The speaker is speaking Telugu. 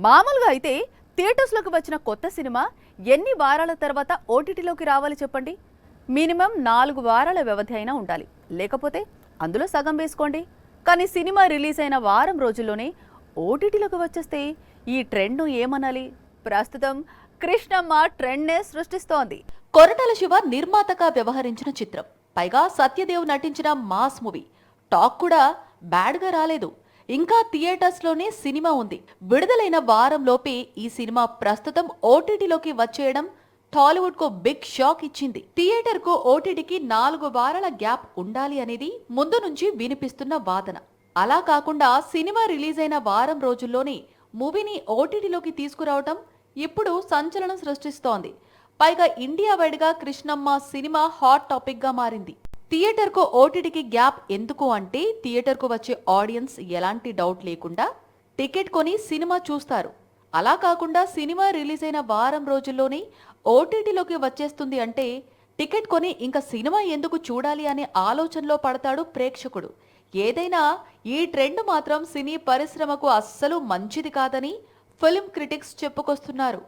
మామూలుగా అయితే థియేటర్స్లోకి వచ్చిన కొత్త సినిమా ఎన్ని వారాల తర్వాత ఓటీటీలోకి రావాలి చెప్పండి? మినిమం 4 వారాల వ్యవధి అయినా ఉండాలి, లేకపోతే అందులో సగం వేసుకోండి. కానీ సినిమా రిలీజ్ అయిన వారం రోజుల్లోనే ఓటీటీలోకి వచ్చేస్తే ఈ ట్రెండ్ను ఏమనాలి? ప్రస్తుతం కృష్ణమ్మ ట్రెండ్నే సృష్టిస్తోంది. కొరటాల శివ నిర్మాతగా వ్యవహరించిన చిత్రం, పైగా సత్యదేవ్ నటించిన మాస్ మూవీ. టాక్ కూడా బ్యాడ్గా రాలేదు. ఇంకా థియేటర్స్లోనే సినిమా ఉంది. విడుదలైన వారంలోపే ఈ సినిమా ప్రస్తుతం ఓటీటీలోకి వచ్చేయడం టాలీవుడ్ కు బిగ్ షాక్ ఇచ్చింది. థియేటర్ కు ఓటీటీకి 4 వారాల గ్యాప్ ఉండాలి అనేది ముందు నుంచి వినిపిస్తున్న వాదన. అలా కాకుండా సినిమా రిలీజ్ అయిన వారం రోజుల్లోనే మూవీని ఓటీటీలోకి తీసుకురావడం ఇప్పుడు సంచలనం సృష్టిస్తోంది. పైగా ఇండియా వైడ్ గా కృష్ణమ్మ సినిమా హాట్ టాపిక్ గా మారింది. థియేటర్ కు ఓటీటీకి గ్యాప్ ఎందుకు అంటే, థియేటర్ కు వచ్చే ఆడియన్స్ ఎలాంటి డౌట్ లేకుండా టికెట్ కొని సినిమా చూస్తారు. అలా కాకుండా సినిమా రిలీజ్ అయిన వారం రోజుల్లోనే ఓటీటీలోకి వచ్చేస్తుంది అంటే, టికెట్ కొని ఇంకా సినిమా ఎందుకు చూడాలి అనే ఆలోచనలో పడతాడు ప్రేక్షకుడు. ఏదైనా ఈ ట్రెండ్ మాత్రం సినీ పరిశ్రమకు అస్సలు మంచిది కాదని ఫిల్మ్ క్రిటిక్స్ చెప్పుకొస్తున్నారు.